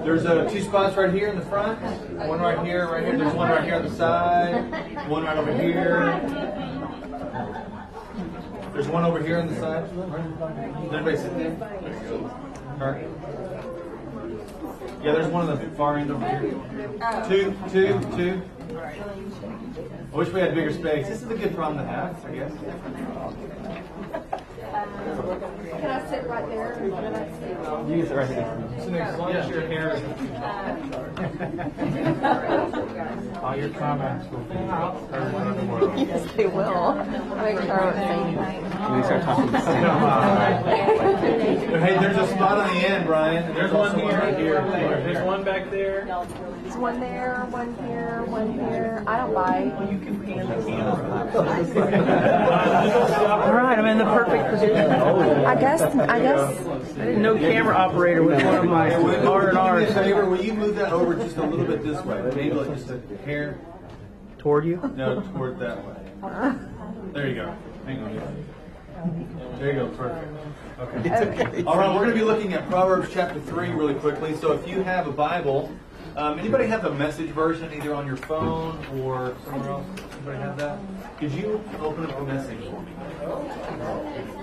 There's two spots right here in the front. One right here, right here. There's one right here on the side. One right over here. There's one over here on the side. Is anybody sitting there? There you go. All right. Yeah, there's one on the far end over here. Two. I wish we had bigger space. This is a good problem to have, I guess. Can I sit right there? You can sit right here. As long as your hair is... All your comments will be heard around the world. Yes, they will. Make sure I don't say anything. We start talking the same. Hey, there's a spot on the end, Brian. There's one here. Right here. There's one back there. There's one there, one here, one here. I don't bite. Well, you can pan the camera. All right, I'm in the perfect position. I guess. I didn't know camera operator was one of my R&Rs. Favor, will you move that over just a little bit this way? Maybe like just a hair. Toward you? No, toward that way. There you go. Hang on. There you go. Perfect. Okay. All right, we're going to be looking at Proverbs chapter 3 really quickly. So if you have a Bible, anybody have the Message version either on your phone or somewhere else? Anybody have that? Could you open up the Message for me?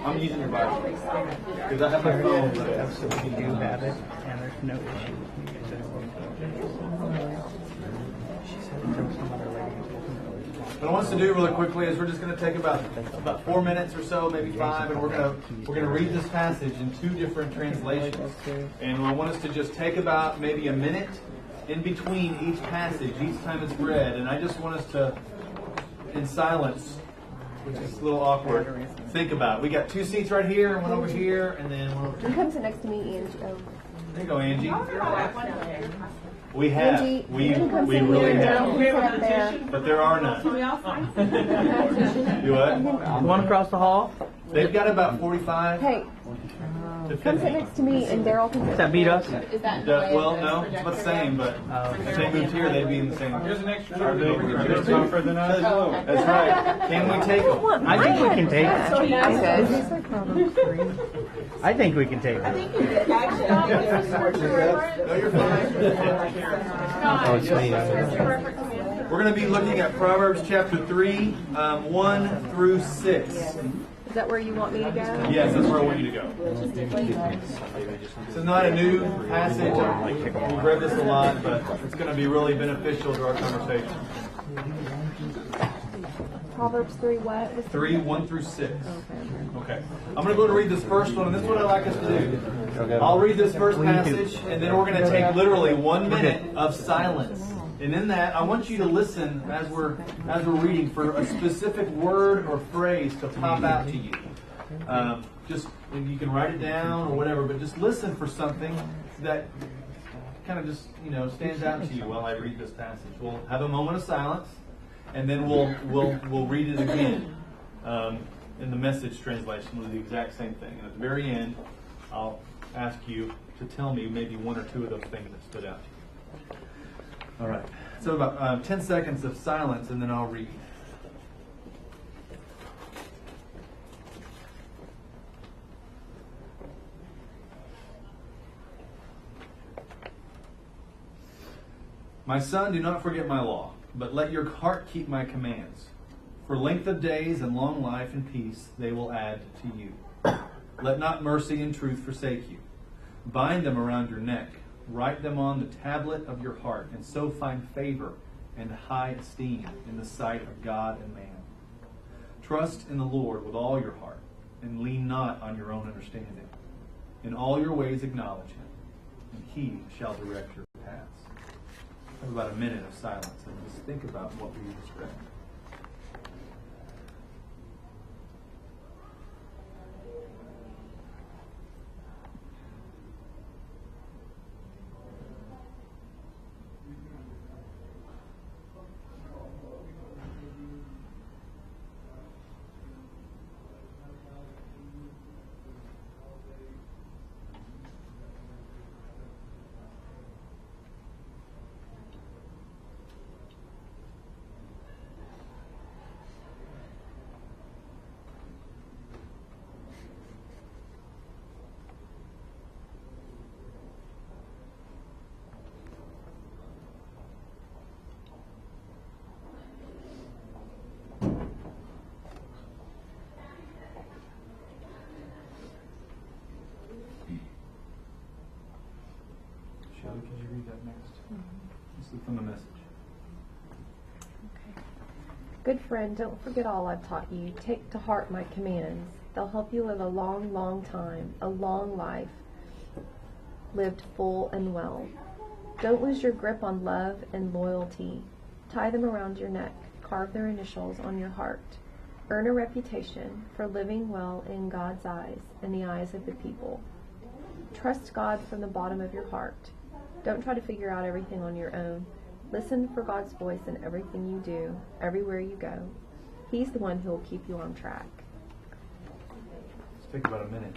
I'm using your Bible because I have my phone. You do have it, and there's no issue with me. She said there was some other lady who told me. What I want us to do really quickly is we're just going to take about 4 minutes or so, maybe 5, and we're going to read this passage in 2 different translations. And I want us to just take about maybe a minute in between each passage, each time it's read, and I just want us to, in silence, which is a little awkward, think about it. We got 2 seats right here, one over here, and then one over here. You come sit next to me, Angie. There you go, Angie. We have. Angie, We you can come sit really here. have. Daryl can sit up there. But there are none. Do what? One across the hall? They've got about 45 Hey, to come sit 50. next to me, and Daryl can sit. Does that beat us? Well, no, it's about the same, but if they moved here, they'd be in the same. Here's an extra. Are they They're tougher than us. That's right. Can we take them? I think we can take it. I'm good. I think we can take it. No, you're fine. Oh, it's me. We're going to be looking at Proverbs chapter 3, 1 through 6. Is that where you want me to go? Yes, that's where I want you to go. This is not a new passage. We've read this a lot, but it's going to be really beneficial to our conversation. Proverbs 3 what? 3, 1 through 6. Okay. I'm going to go and read this first one, and this is what I'd like us to do. I'll read this first passage, and then we're going to take literally 1 minute of silence. And in that, I want you to listen as we're reading for a specific word or phrase to pop out to you. Just you can write it down or whatever, but just listen for something that kind of just stands out to you while I read this passage. We'll have a moment of silence, and then we'll read it again in the Message translation. We'll do the exact same thing. And at the very end, I'll ask you to tell me maybe 1 or 2 of those things that stood out to you. All right. So about 10 seconds of silence, and then I'll read. My son, do not forget my law, but let your heart keep my commands. For length of days and long life and peace they will add to you. Let not mercy and truth forsake you. Bind them around your neck. Write them on the tablet of your heart, and so find favor and high esteem in the sight of God and man. Trust in the Lord with all your heart, and lean not on your own understanding. In all your ways acknowledge him, and he shall direct your paths. Have about a minute of silence, and just think about what we just read. Bobby, could you read that next? This is from the message. Okay. Good friend, don't forget all I've taught you. Take to heart my commands. They'll help you live a long, long time, a long life, lived full and well. Don't lose your grip on love and loyalty. Tie them around your neck. Carve their initials on your heart. Earn a reputation for living well in God's eyes and the eyes of the people. Trust God from the bottom of your heart. Don't try to figure out everything on your own. Listen for God's voice in everything you do, everywhere you go. He's the one who will keep you on track. Let's take about a minute.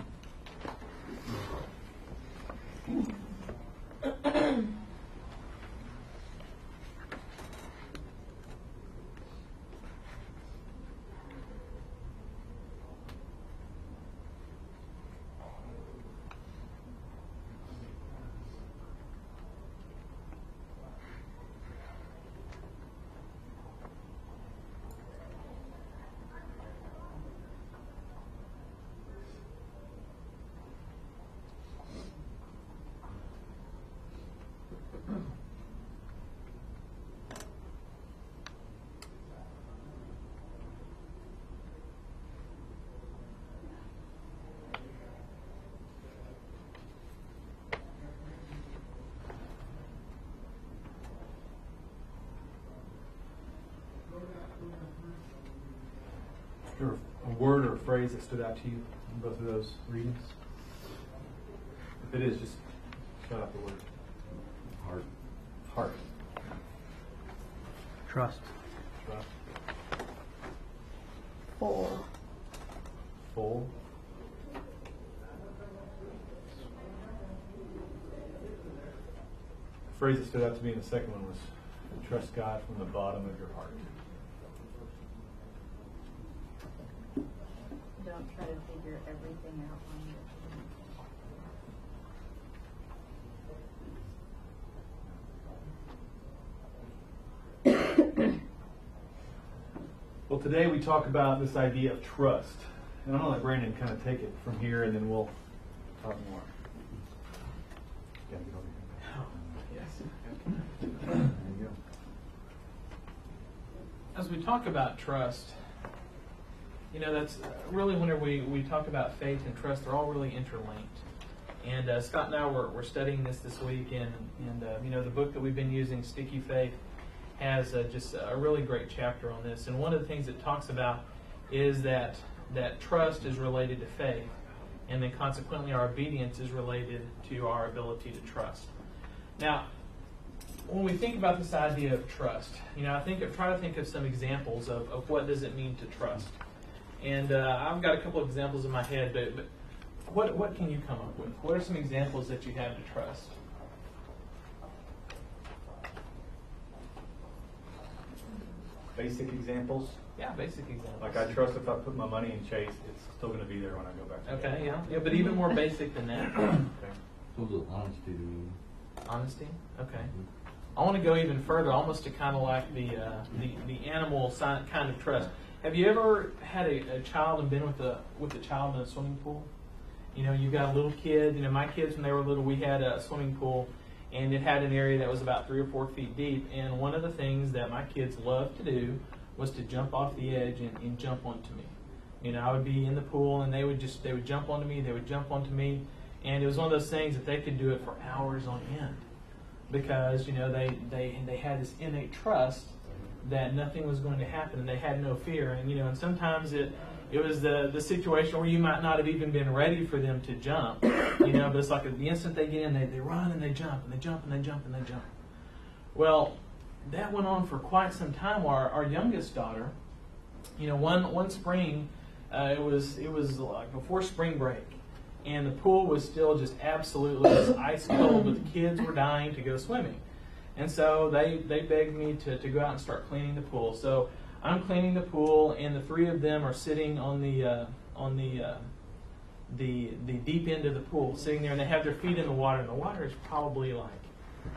Is there a word or a phrase that stood out to you in both of those readings? If it is, just shout out the word. Heart. Heart. Trust. Trust. Full. Full. The phrase that stood out to me in the second one was trust God from the bottom of your heart. Don't try to figure everything out on your own. Well, today we talk about this idea of trust. And I'm going to let Brandon kind of take it from here, and then we'll talk more. Yeah, get over here. Yes. There you go. As we talk about trust, you know, that's really whenever we talk about faith and trust, they're all really interlinked. And Scott and I we're studying this week, and you know, the book that we've been using, Sticky Faith, has just a really great chapter on this. And one of the things it talks about is that trust is related to faith, and then consequently our obedience is related to our ability to trust. Now, when we think about this idea of trust, you know, try to think of some examples of what does it mean to trust. And I've got a couple of examples in my head, but what can you come up with? What are some examples that you have to trust? Basic examples. Yeah, basic examples. Like I trust if I put my money in Chase, it's still going to be there when I go back to Okay, yeah, but even more basic than that. Okay. What does honesty to me? Honesty. Okay. I want to go even further, almost to kind of like the animal kind of trust. Have you ever had a child and been with a child in a swimming pool? You know, you've got a little kid. You know, my kids, when they were little, we had a swimming pool, and it had an area that was about 3 or 4 feet deep. And one of the things that my kids loved to do was to jump off the edge and jump onto me. You know, I would be in the pool, and they would jump onto me. They would jump onto me, and it was one of those things that they could do it for hours on end, because you know they had this innate trust that nothing was going to happen, and they had no fear. And you know, and sometimes it was the situation where you might not have even been ready for them to jump, you know, but it's like the instant they get in, they run and they jump and they jump and they jump and they jump. Well, that went on for quite some time. Our youngest daughter, you know, one spring, it was like before spring break, and the pool was still just absolutely ice cold, but the kids were dying to go swimming. And so they begged me to go out and start cleaning the pool. So I'm cleaning the pool, and the 3 of them are sitting on the deep end of the pool, sitting there, and they have their feet in the water, and the water is probably like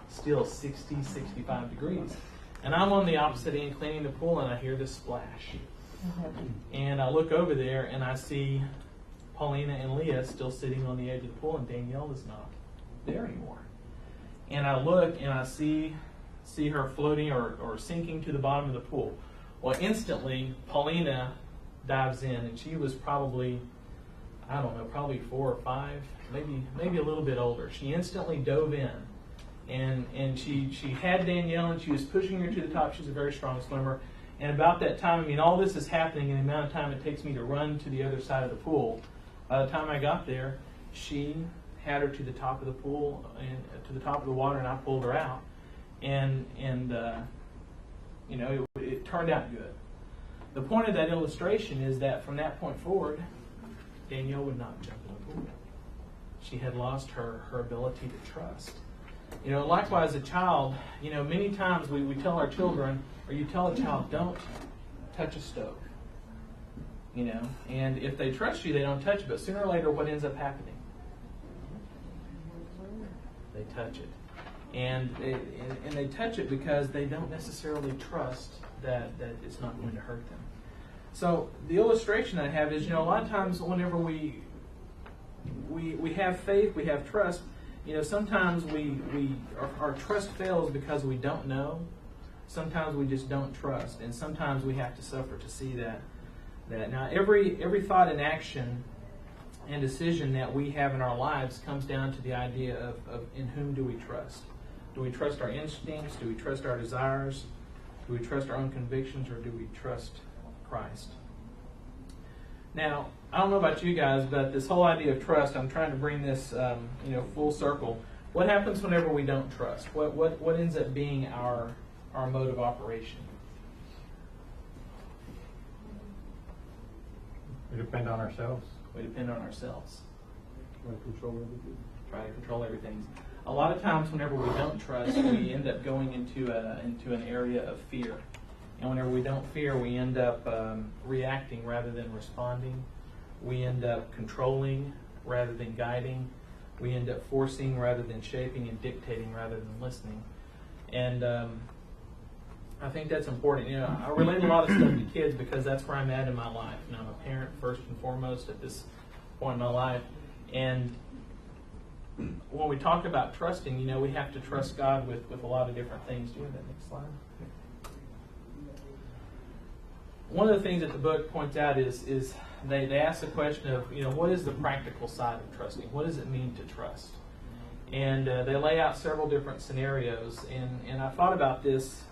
still 60, 65 degrees. And I'm on the opposite end cleaning the pool, and I hear this splash. And I look over there, and I see Paulina and Leah still sitting on the edge of the pool, and Danielle is not there anymore. and I look and I see her floating or sinking to the bottom of the pool. Well, instantly, Paulina dives in, and she was probably, I don't know, probably 4 or 5, maybe a little bit older. She instantly dove in, and she had Danielle, and she was pushing her to the top. She's a very strong swimmer. And about that time, I mean, all this is happening in the amount of time it takes me to run to the other side of the pool. By the time I got there, she had her to the top of the pool and to the top of the water, and I pulled her out. And you know, it turned out good. The point of that illustration is that from that point forward, Danielle would not jump in the pool. She had lost her ability to trust. You know, likewise, a child, you know, many times we tell our children, or you tell a child, don't touch a stove. You know, and if they trust you, they don't touch it. But sooner or later, what ends up happening? They touch it. And they touch it because they don't necessarily trust that it's not going to hurt them. So the illustration I have is, you know, a lot of times whenever we have faith, we have trust, you know, sometimes our trust fails because we don't know. Sometimes we just don't trust, and sometimes we have to suffer to see that. Now, every thought and action and decision that we have in our lives comes down to the idea of in whom do we trust? Do we trust our instincts? Do we trust our desires? Do we trust our own convictions, or do we trust Christ? Now, I don't know about you guys, but this whole idea of trust, I'm trying to bring this, you know, full circle. What happens whenever we don't trust? What ends up being our mode of operation? We depend on ourselves. We depend on ourselves. Try to control everything. Try to control everything. A lot of times, whenever we don't trust, we end up going into an area of fear. And whenever we don't fear, we end up reacting rather than responding. We end up controlling rather than guiding. We end up forcing rather than shaping, and dictating rather than listening. And I think that's important. You know, I relate a lot of stuff to kids because that's where I'm at in my life. And I'm a parent first and foremost at this point in my life. And when we talk about trusting, you know, we have to trust God with a lot of different things. Do you have that next slide? One of the things that the book points out is they ask the question of, you know, what is the practical side of trusting? What does it mean to trust? And they lay out several different scenarios. And I thought about this,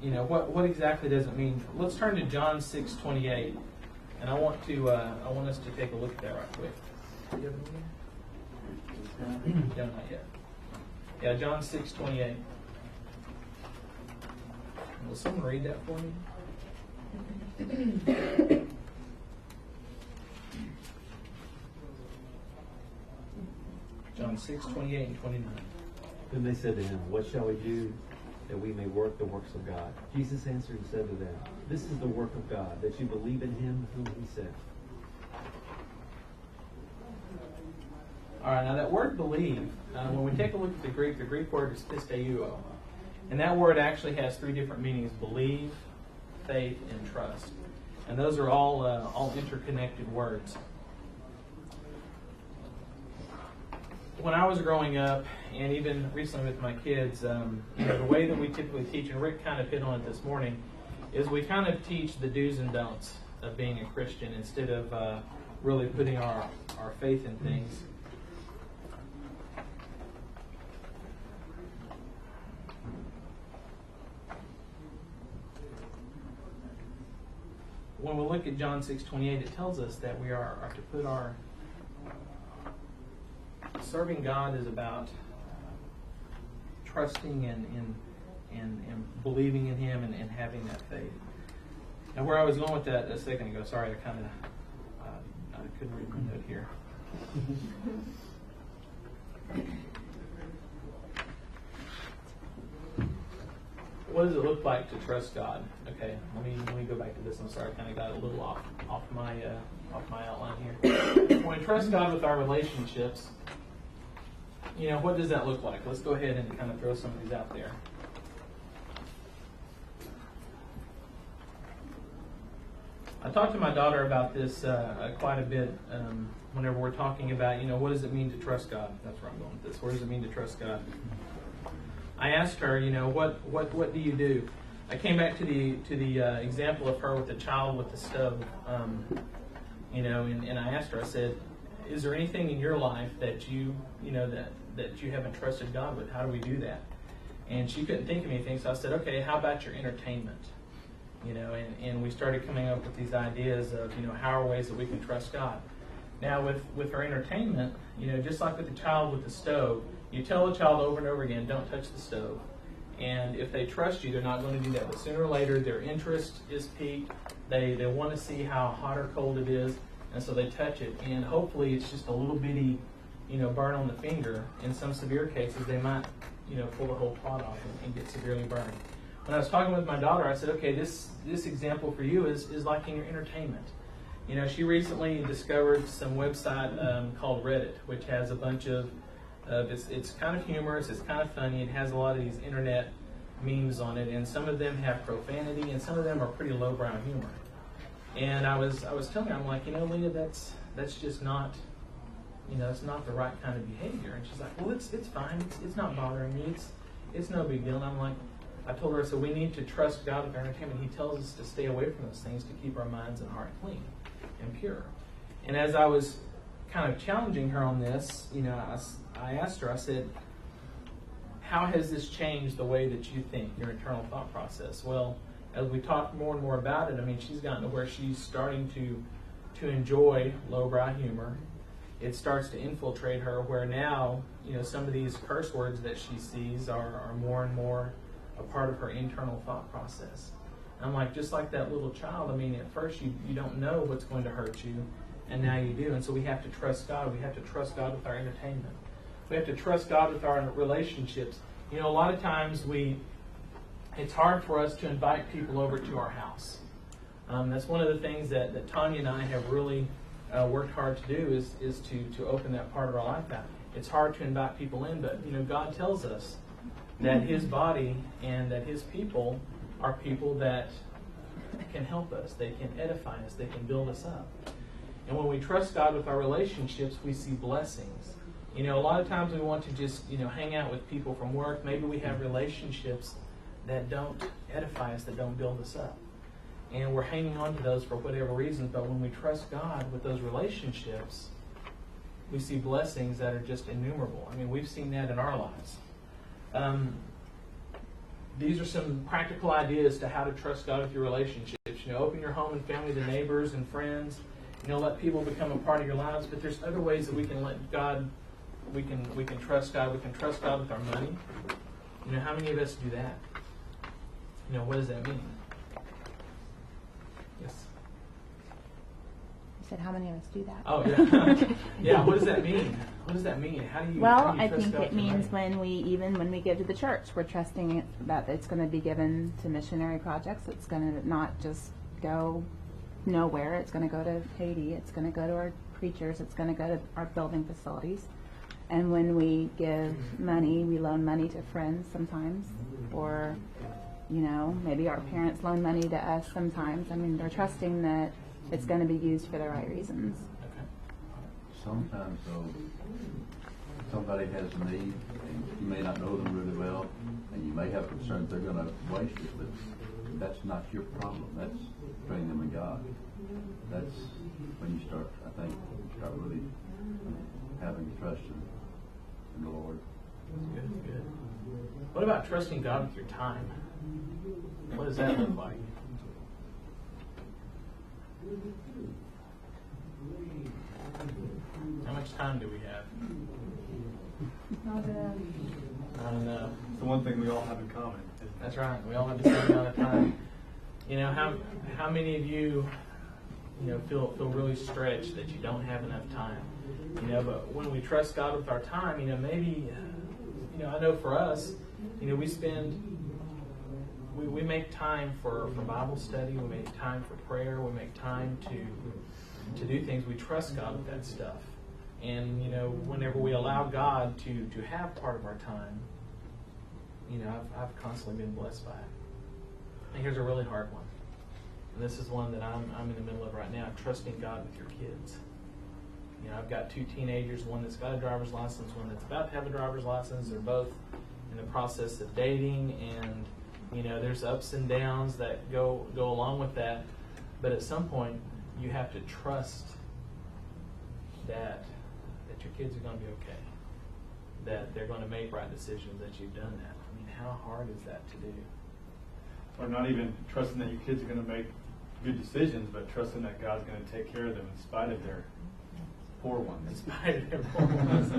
you know, what exactly does it mean? Let's turn to John 6:28, and I want us to take a look at that right quick. Do you have it in here? No, not yet. Yeah, John 6:28. Will someone read that for me? John 6:28 and 29. Then they said to him, "What shall we do that we may work the works of God?" Jesus answered and said to them, "This is the work of God, that you believe in him whom he sent." All right, now that word believe, when we take a look at the Greek word is pisteuo. And that word actually has 3 different meanings: believe, faith, and trust. And those are all interconnected words. When I was growing up, and even recently with my kids, you know, the way that we typically teach, and Rick kind of hit on it this morning, is we kind of teach the do's and don'ts of being a Christian instead of really putting our faith in things. When we look at John 6:28, it tells us that we are to put our serving God is about trusting and believing in him and having that faith. Now, where I was going with that a second ago, sorry, I kind of I couldn't read my note here. What does it look like to trust God? Okay, let me go back to this. I'm sorry, I kind of got a little off my outline here. When we trust God with our relationships, you know, what does that look like? Let's go ahead and kind of throw some of these out there. I talked to my daughter about this quite a bit whenever we're talking about, what does it mean to trust God? That's where I'm going with this. What does it mean to trust God? I asked her, what do you do? I came back to the example of her with the child with the stove, and I asked her. I said, "Is there anything in your life that you haven't trusted God with? How do we do that?" And she couldn't think of anything, so I said, "Okay, how about your entertainment?" And we started coming up with these ideas of how are ways that we can trust God. Now with her entertainment, just like with the child with the stove, you tell the child over and over again, don't touch the stove. And if they trust you, they're not going to do that. But sooner or later, their interest is piqued. They want to see how hot or cold it is, and so they touch it. And hopefully, it's just a little bitty, burn on the finger. In some severe cases, they might, pull the whole pot off and get severely burned. When I was talking with my daughter, I said, okay, this example for you is like in your entertainment. She recently discovered some website called Reddit, which has a bunch of it's kind of humorous, it's kind of funny, it has a lot of these internet memes on it, and some of them have profanity, and some of them are pretty lowbrow humor. And I was telling her, I'm like, Leah, that's just not, it's not the right kind of behavior. And she's like, well, it's fine, it's not bothering me, it's no big deal. And I'm like, I told her, so we need to trust God with our entertainment. He tells us to stay away from those things to keep our minds and heart clean and pure. And as I was kind of challenging her on this, I asked her, I said, how has this changed the way that you think, your internal thought process? Well, as we talked more and more about it, she's gotten to where she's starting to enjoy lowbrow humor. It starts to infiltrate her where now, some of these curse words that she sees are more and more a part of her internal thought process. And I'm like, just like that little child, at first you don't know what's going to hurt you, and now you do. And so we have to trust God. We have to trust God with our entertainment. We have to trust God with our relationships. A lot of times it's hard for us to invite people over to our house. That's one of the things that Tanya and I have really worked hard to do is to open that part of our life out. It's hard to invite people in, but God tells us that His body and that His people are people that can help us. They can edify us. They can build us up. And when we trust God with our relationships, we see blessings. A lot of times we want to just, hang out with people from work. Maybe we have relationships that don't edify us, that don't build us up. And we're hanging on to those for whatever reason. But when we trust God with those relationships, we see blessings that are just innumerable. We've seen that in our lives. These are some practical ideas to how to trust God with your relationships. Open your home and family to neighbors and friends. Let people become a part of your lives. But there's other ways that we can let God. We can trust God. We can trust God with our money. How many of us do that? What does that mean? Yes. You said how many of us do that? Oh yeah. Yeah. What does that mean? What does that mean? How do you? Well, how do you I trust think God it with your means money? when we give to the church, we're trusting that it's going to be given to missionary projects. It's going to not just go nowhere. It's going to go to Haiti. It's going to go to our preachers. It's going to go to our building facilities. And when we give money, we loan money to friends sometimes, or maybe our parents loan money to us sometimes. They're trusting that it's going to be used for the right reasons. Sometimes, though, somebody has a need, and you may not know them really well, and you may have concerns they're going to waste it, but that's not your problem. That's between them and God. That's when you start, I think, really having trust in the Lord. Good, good. What about trusting God with your time? What does that look like? How much time do we have? Not enough. Not enough. It's the one thing we all have in common. That's right. We all have the same amount of time. How many of you, feel really stretched that you don't have enough time? But when we trust God with our time, maybe, I know for us, we make time for Bible study, we make time for prayer, we make time to do things. We trust God with that stuff. And, whenever we allow God to have part of our time, I've constantly been blessed by it. And here's a really hard one. and this is one that I'm in the middle of right now, trusting God with your kids. You know, I've got 2 teenagers, one that's got a driver's license, one that's about to have a driver's license. They're both in the process of dating, and you know, there's ups and downs that go along with that. But at some point, you have to trust that your kids are going to be okay, that they're going to make right decisions, that you've done that. I mean, how hard is that to do? Or not even trusting that your kids are going to make good decisions, but trusting that God's going to take care of them in spite of their poor ones. In spite of their poor ones.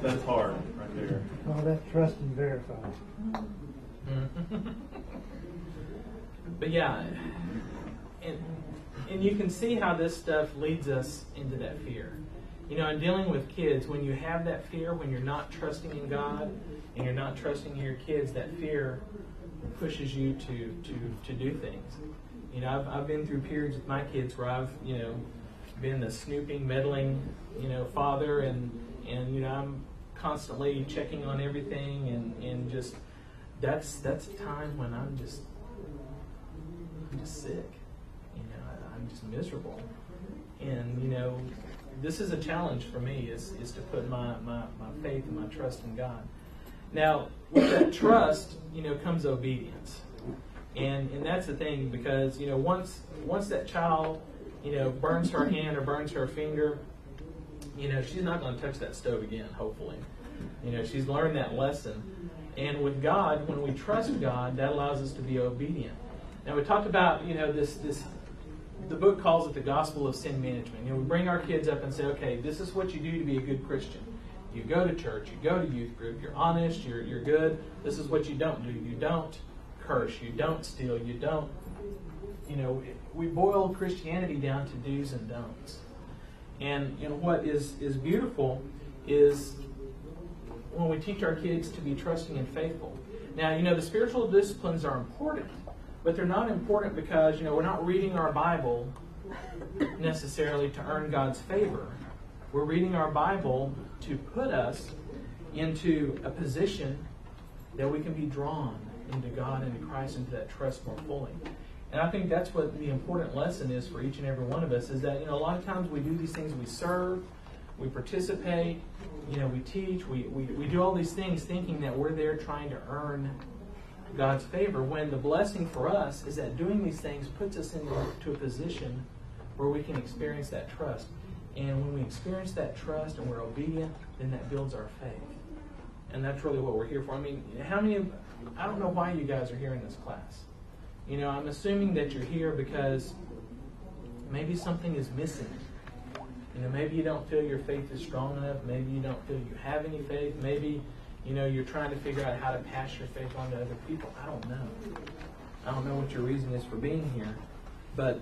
That's hard right there. Oh, that's trust and verify. But yeah, and you can see how this stuff leads us into that fear. You know, in dealing with kids, when you have that fear, when you're not trusting in God and you're not trusting in your kids, that fear pushes you to do things. You know, I've been through periods with my kids where I've, you know, been the snooping, meddling, you know, father, and you know, I'm constantly checking on everything, and just that's a time when I'm just sick. You know, I'm just miserable, and you know, this is a challenge for me is to put my faith and my trust in God. Now, with that trust, you know, comes obedience, and that's the thing, because you know, once that child, you know, burns her hand or burns her finger, you know, she's not going to touch that stove again, hopefully. You know, she's learned that lesson. And with God, when we trust God, that allows us to be obedient. Now, we talked about, you know, the book calls it the gospel of sin management. You know, we bring our kids up and say, okay, this is what you do to be a good Christian. You go to church, you go to youth group, you're honest, you're good. This is what you don't do. You don't curse, you don't steal, you don't, you know, we boil Christianity down to do's and don'ts. And what is beautiful is when we teach our kids to be trusting and faithful. Now, you know, the spiritual disciplines are important, but they're not important because, you know, we're not reading our Bible necessarily to earn God's favor. We're reading our Bible to put us into a position that we can be drawn into God and to Christ, into that trust more fully. And I think that's what the important lesson is for each and every one of us, is that, you know, a lot of times we do these things, we serve, we participate, you know, we teach, we do all these things thinking that we're there trying to earn God's favor, when the blessing for us is that doing these things puts us into a position where we can experience that trust. And when we experience that trust and we're obedient, then that builds our faith. And that's really what we're here for. I mean, I don't know why you guys are here in this class. You know, I'm assuming that you're here because maybe something is missing. You know, maybe you don't feel your faith is strong enough. Maybe you don't feel you have any faith. Maybe, you know, you're trying to figure out how to pass your faith on to other people. I don't know. I don't know what your reason is for being here. But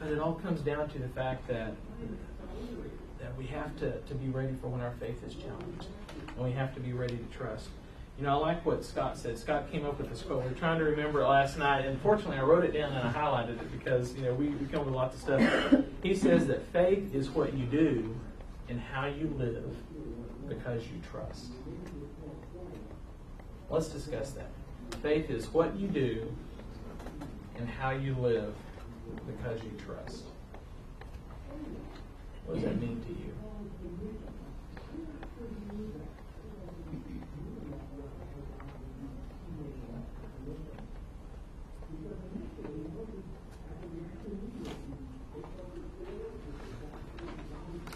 it all comes down to the fact that we have to be ready for when our faith is challenged. And we have to be ready to trust. You know, I like what Scott said. Scott came up with this quote. We were trying to remember it last night, and fortunately I wrote it down and I highlighted it because, you know, we come with lots of stuff. He says that faith is what you do and how you live because you trust. Let's discuss that. Faith is what you do and how you live because you trust. What does that mean to you?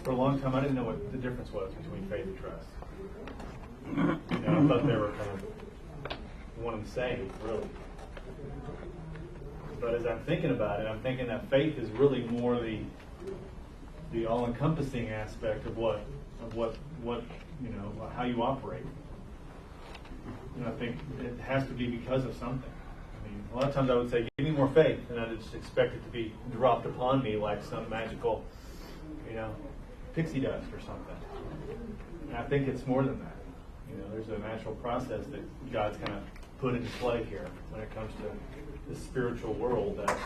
For a long time, I didn't know what the difference was between faith and trust. You know, I thought they were kind of one and the same, really. But as I'm thinking about it, I'm thinking that faith is really more the all-encompassing aspect of what you know, how you operate. And I think it has to be because of something. I mean, a lot of times I would say, give me more faith, and I'd just expect it to be dropped upon me like some magical, you know, pixie dust or something. And I think it's more than that. You know, there's a natural process that God's kind of put into play here when it comes to the spiritual world, that,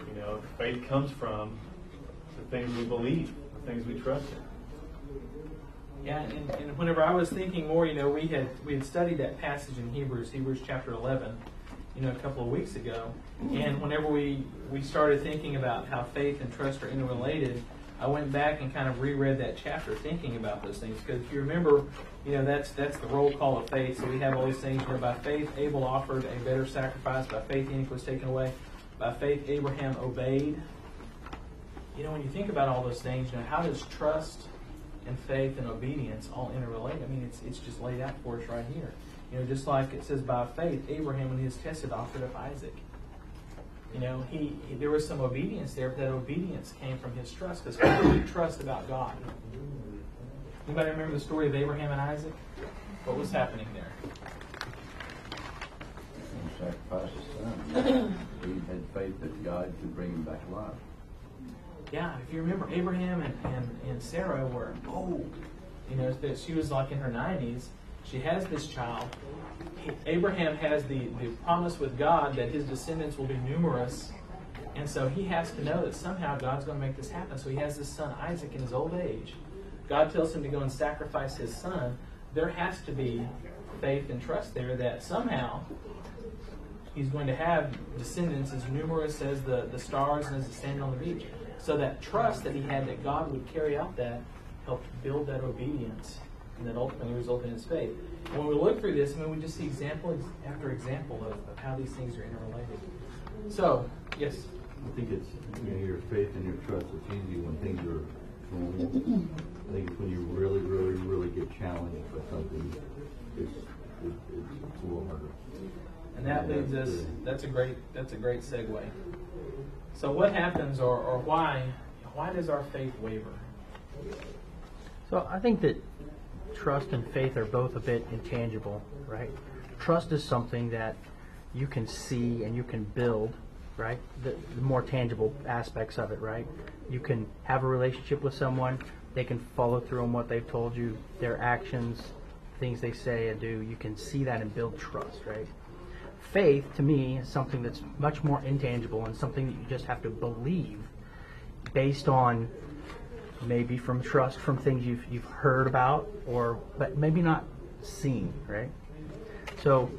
you know, faith comes from the things we believe, the things we trust in. Yeah, and whenever I was thinking more, we had studied that passage in Hebrews chapter 11, a couple of weeks ago. And whenever we started thinking about how faith and trust are interrelated, I went back and kind of reread that chapter thinking about those things. Because if you remember, that's the roll call of faith. So we have all these things where by faith Abel offered a better sacrifice, by faith Enoch was taken away, by faith Abraham obeyed. When you think about all those things, how does trust and faith and obedience all interrelate? I mean, it's just laid out for us right here. Just like it says, by faith, Abraham, when he was tested, offered up Isaac. There was some obedience there, but that obedience came from his trust. Because what did he trust about God? Anybody remember the story of Abraham and Isaac? What was happening there? He sacrificed his son. He had faith that God could bring him back alive. Yeah, if you remember, Abraham and Sarah were old. That she was like in her 90s. She has this child. Abraham has the promise with God that his descendants will be numerous. And so he has to know that somehow God's going to make this happen. So he has this son, Isaac, in his old age. God tells him to go and sacrifice his son. There has to be faith and trust there that somehow he's going to have descendants as numerous as the stars and as the sand on the beach. So that trust that he had that God would carry out that helped build that obedience, and that ultimately resulted in his faith. And when we look through this, we just see example after example of how these things are interrelated. So, yes? I think it's your faith and your trust. It's easy when things are normal. I think it's when you really, really, really get challenged by something, it's a little harder. And that leads us. That's a great segue. So what happens, or why does our faith waver? So I think that trust and faith are both a bit intangible, right? Trust is something that you can see and you can build, right? The more tangible aspects of it, right? You can have a relationship with someone, they can follow through on what they've told you, their actions, things they say and do. You can see that and build trust, right? Faith, to me, is something that's much more intangible and something that you just have to believe based on maybe from trust from things you've heard about, but maybe not seen, right? So,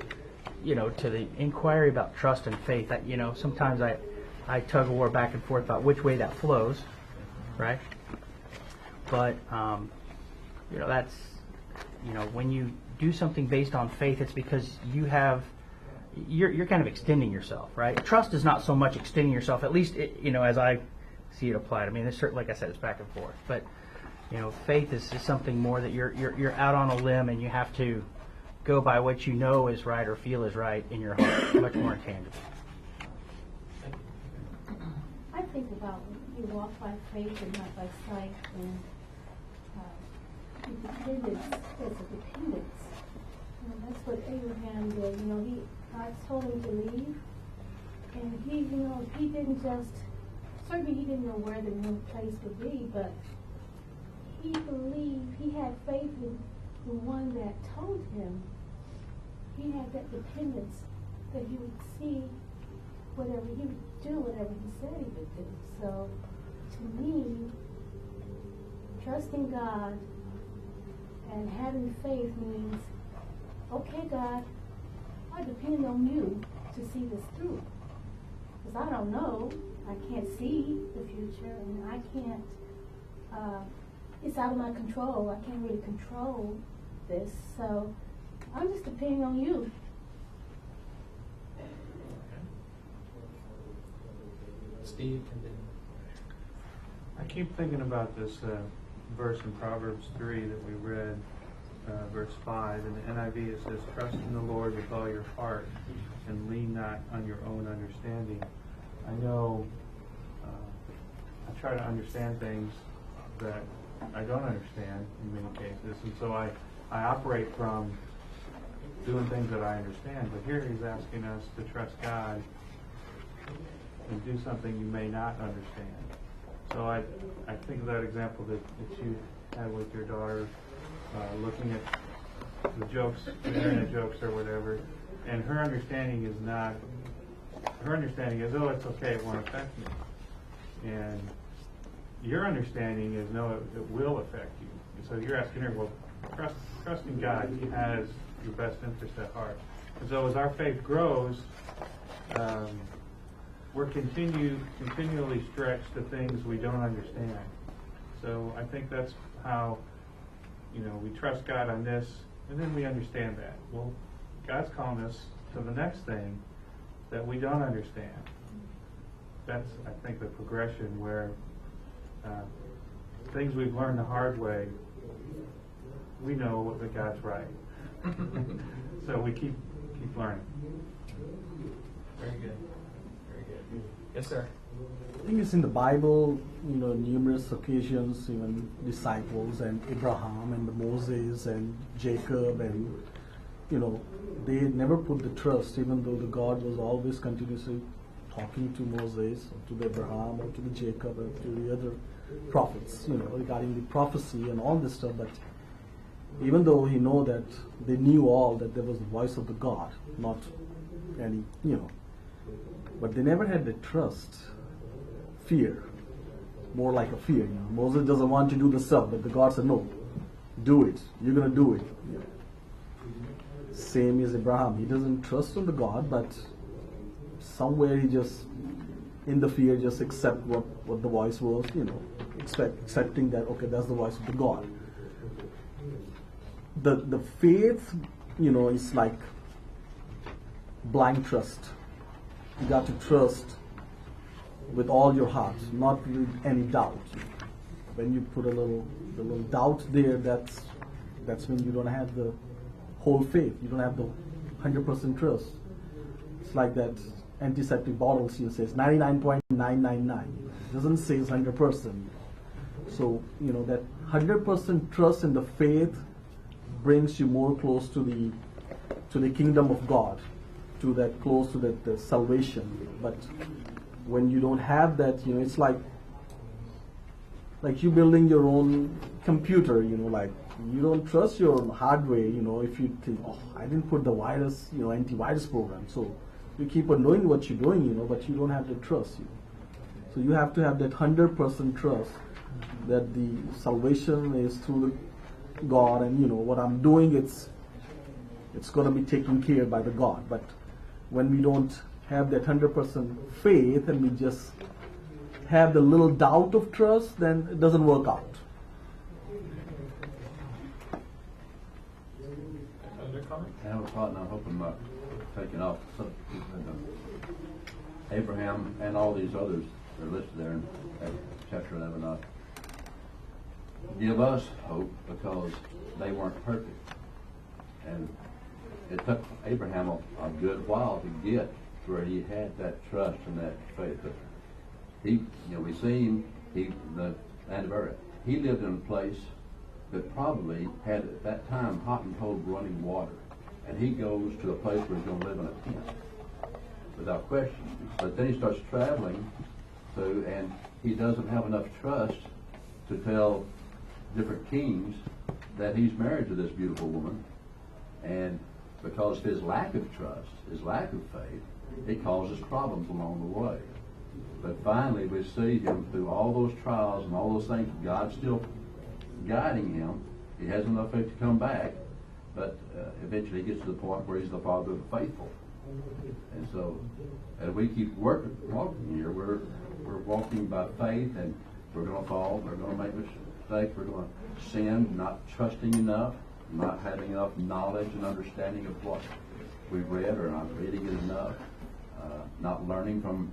to the inquiry about trust and faith, sometimes I tug of war back and forth about which way that flows, right? But that's when you do something based on faith, it's because you're kind of extending yourself, right? Trust is not so much extending yourself, at least as I see it applied. I mean, it's like I said, it's back and forth. But faith is something more that you're out on a limb and you have to go by what you know is right or feel is right in your heart. Much more intangible. I think about you walk by faith and not by sight, and dependence is a dependence. That's what Abraham did. God told him to leave, and he didn't just. Certainly, he didn't know where the new place would be, but he believed, he had faith in the one that told him. He had that dependence that he would see whatever he would do, whatever he said he would do. So, to me, trusting God and having faith means, okay, God, I depend on you to see this through. Because I don't know. I can't see the future, and I can't, it's out of my control. I can't really control this, so I'm just depending on you. Steve, and then I keep thinking about this verse in Proverbs 3 that we read, verse 5. In the NIV it says, "Trust in the Lord with all your heart and lean not on your own understanding." I know I try to understand things that I don't understand in many cases, and so I operate from doing things that I understand. But here he's asking us to trust God and do something you may not understand. So I think of that example that you had with your daughter, looking at the jokes, the internet jokes or whatever, and her understanding is, oh, it's okay, it won't affect me. And your understanding is no, it will affect you. And so you're asking her, well, trust in God. He has your best interest at heart. And so as our faith grows, we're continually stretched to things we don't understand. So I think that's how, we trust God on this, and then we understand that. Well, God's calling us to the next thing that we don't understand. That's, I think, the progression where things we've learned the hard way, we know that God's right. So we keep learning. Very good. Very good. Yes, sir. I think it's in the Bible, numerous occasions, even disciples and Abraham and Moses and Jacob and, they never put the trust, even though the God was always continuously talking to Moses, or to the Abraham, or to the Jacob, or to the other prophets, regarding the prophecy and all this stuff. But even though he know that they knew all that there was the voice of the God, not any, but they never had the trust, fear, more like a fear. Moses doesn't want to do the stuff, but the God said, no, do it. You're going to do it. Same as Abraham. He doesn't trust on the God, but somewhere he just, in the fear, just accept what the voice was, accepting that, okay, that's the voice of the God. The faith, is like blind trust. You got to trust with all your heart, not with any doubt. When you put the little doubt there, that's when you don't have the whole faith. You don't have the 100% trust. It's like that antiseptic bottle says 99.999. It doesn't say it's 100%. So that 100% trust in the faith brings you more close to the kingdom of God, to that close to that the salvation. But when you don't have that, it's like you building your own computer. Like you don't trust your own hardware. If you think, oh, I didn't put the virus, antivirus program, so you keep on doing what you're doing, but you don't have the trust. So you have to have that 100% trust that the salvation is through the God, and what I'm doing, it's going to be taken care by the God. But when we don't have that 100% faith and we just have the little doubt of trust, then it doesn't work out. I have a thought, and I'm hoping not taking off. Abraham and all these others that are listed there in chapter 11 give us hope because they weren't perfect. And it took Abraham a good while to get where he had that trust and that faith. But he, we see him, the land of Ur, he lived in a place that probably had at that time hot and cold running water. And he goes to a place where he's going to live in a tent, without question. But then he starts traveling, and he doesn't have enough trust to tell different kings that he's married to this beautiful woman. And because of his lack of trust, his lack of faith, it causes problems along the way. But finally, we see him through all those trials and all those things, God's still guiding him. He has enough faith to come back. But eventually he gets to the point where he's the father of the faithful. And so as we keep walking here, we're walking by faith, and we're going to fall, we're going to make mistakes, we're going to sin, not trusting enough, not having enough knowledge and understanding of what we've read, or not reading it enough, not learning from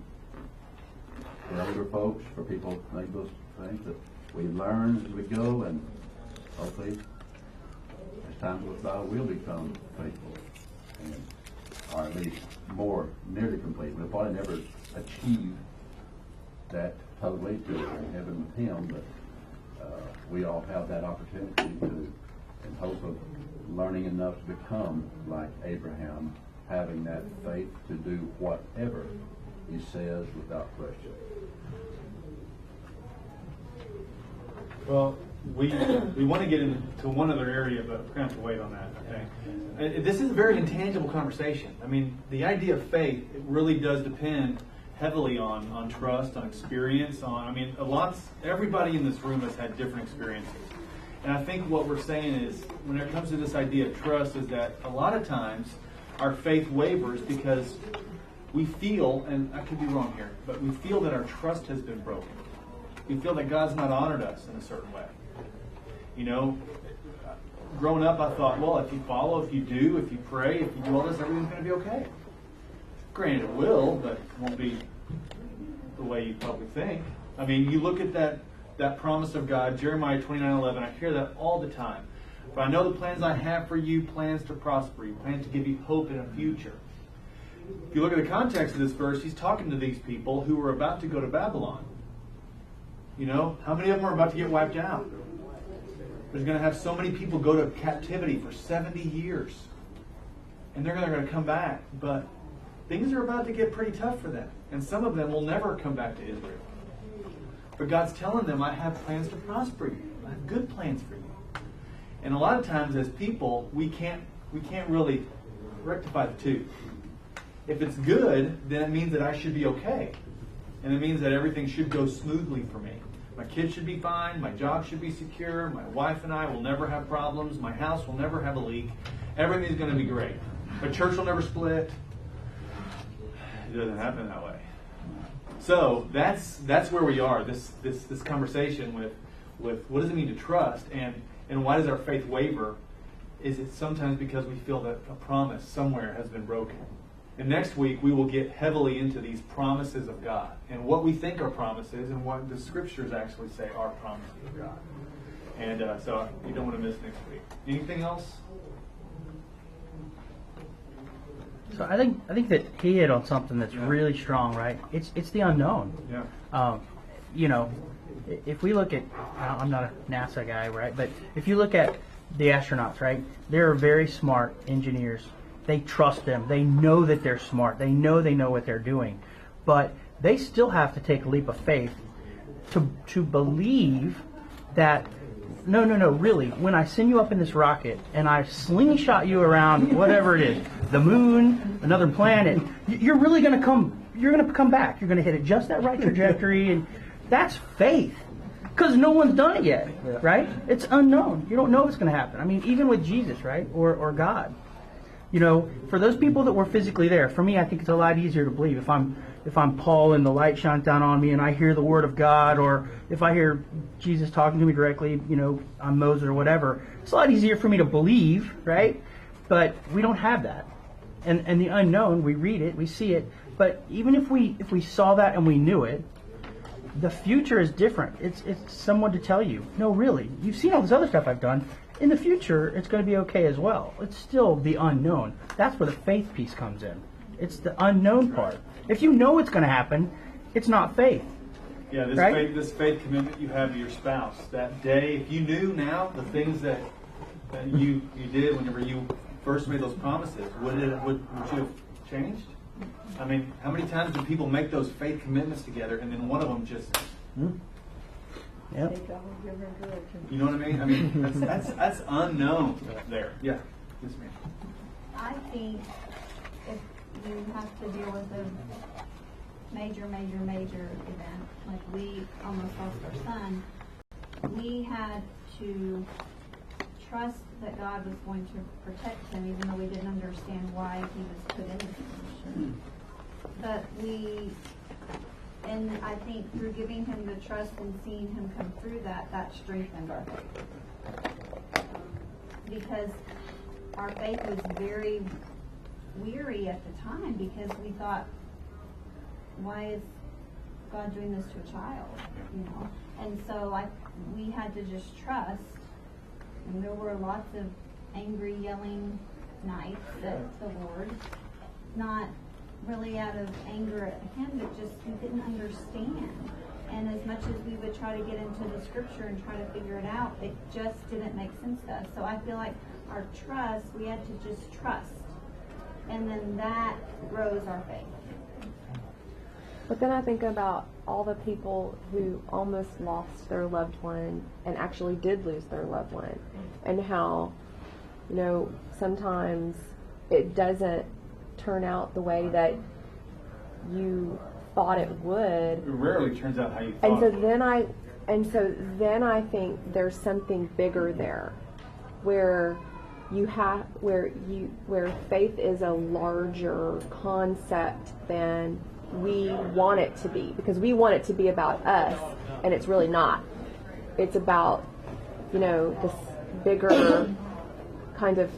the older folks, for people make those things. That we learn as we go, and hopefully time goes by, we'll become faithful, or at least more nearly complete. We'll probably never achieve that totally to heaven with Him, but we all have that opportunity to, in hope of learning enough to become like Abraham, having that faith to do whatever he says without question. Well, we want to get into one other area, but we're going to have to wait on that, I think. This is a very intangible conversation. I mean, the idea of faith, it really does depend heavily on trust, on experience, everybody in this room has had different experiences. And I think what we're saying is, when it comes to this idea of trust, is that a lot of times our faith wavers because we feel, and I could be wrong here, but we feel that our trust has been broken. We feel that God's not honored us in a certain way. You know, growing up, I thought, well, if you follow, if you do, if you pray, if you do all this, everything's going to be okay. Granted, it will, but it won't be the way you probably think. I mean, you look at that promise of God, Jeremiah 29:11. I hear that all the time. For I know the plans I have for you, plans to prosper you, plans to give you hope in a future. If you look at the context of this verse, he's talking to these people who were about to go to Babylon. You know, how many of them are about to get wiped out? There's going to have so many people go to captivity for 70 years. And they're going to come back. But things are about to get pretty tough for them. And some of them will never come back to Israel. But God's telling them, I have plans to prosper you. I have good plans for you. And a lot of times as people, we can't really rectify the two. If it's good, then it means that I should be okay. And it means that everything should go smoothly for me. My kids should be fine. My job should be secure. My wife and I will never have problems. My house will never have a leak. Everything's going to be great. My church will never split. It doesn't happen that way. So that's where we are. This conversation with what does it mean to trust, and why does our faith waver? Is it sometimes because we feel that a promise somewhere has been broken? And next week we will get heavily into these promises of God and what we think are promises and what the scriptures actually say are promises of God. And so you don't want to miss next week. Anything else? So I think that he hit on something that's really strong, right? It's the unknown. Yeah. You know, if we look at, I'm not a NASA guy, right? But if you look at the astronauts, right? They're very smart engineers. They trust them. They know that they're smart. They know what they're doing. But they still have to take a leap of faith to believe that, no, really, when I send you up in this rocket and I slingshot you around whatever it is, the moon, another planet, you're really going to come back. You're going to hit it just that right trajectory, and that's faith. Because no one's done it yet, right? It's unknown. You don't know what's going to happen. I mean, even with Jesus, right? Or God. You know, for those people that were physically there, for me, I think it's a lot easier to believe. If I'm Paul and the light shines down on me and I hear the word of God, or if I hear Jesus talking to me directly, you know, I'm Moses or whatever, it's a lot easier for me to believe, right? But we don't have that. And the unknown, we read it, we see it, but even if we saw that and we knew it, the future is different. It's someone to tell you, no, really, you've seen all this other stuff I've done. In the future, it's going to be okay as well. It's still the unknown. That's where the faith piece comes in. It's the unknown part. If you know it's going to happen, it's not faith. Yeah, this faith commitment you have to your spouse. That day, if you knew now the things that you did whenever you first made those promises, would you have changed? I mean, how many times do people make those faith commitments together and then one of them just... Yep. You know what I mean? I mean, that's unknown there. Yeah. Yes, ma'am. I think if you have to deal with a major event, like we almost lost our son, we had to trust that God was going to protect him, even though we didn't understand why he was put in this position. But and I think through giving him the trust and seeing him come through that strengthened our faith. Because our faith was very weary at the time, because we thought, why is God doing this to a child? You know? And so we had to just trust. And there were lots of angry, yelling nights at the Lord. Not really out of anger at him, but just we didn't understand. And as much as we would try to get into the scripture and try to figure it out, it just didn't make sense to us. So I feel like our trust, we had to just trust. And then that grows our faith. But then I think about all the people who almost lost their loved one and actually did lose their loved one, and how, you know, sometimes it doesn't turn out the way that you thought it would. It rarely turns out how you And thought. so then I think there's something bigger there, where faith is a larger concept than we want it to be, because we want it to be about us, and it's really not. It's about, this bigger kind of,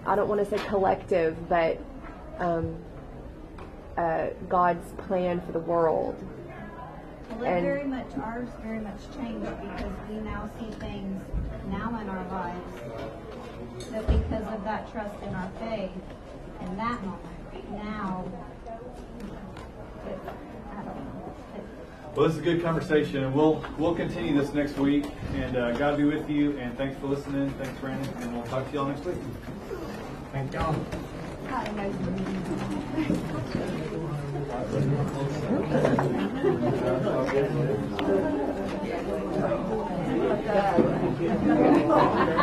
I don't want to say collective, but God's plan for the world. Well, ours very much changed because we now see things now in our lives that because of that trust in our faith in that moment, now, I don't know. Well, this is a good conversation, and we'll continue this next week. And God be with you. And thanks for listening. Thanks, Brandon. And we'll talk to y'all next week. Thank y'all. I don't know.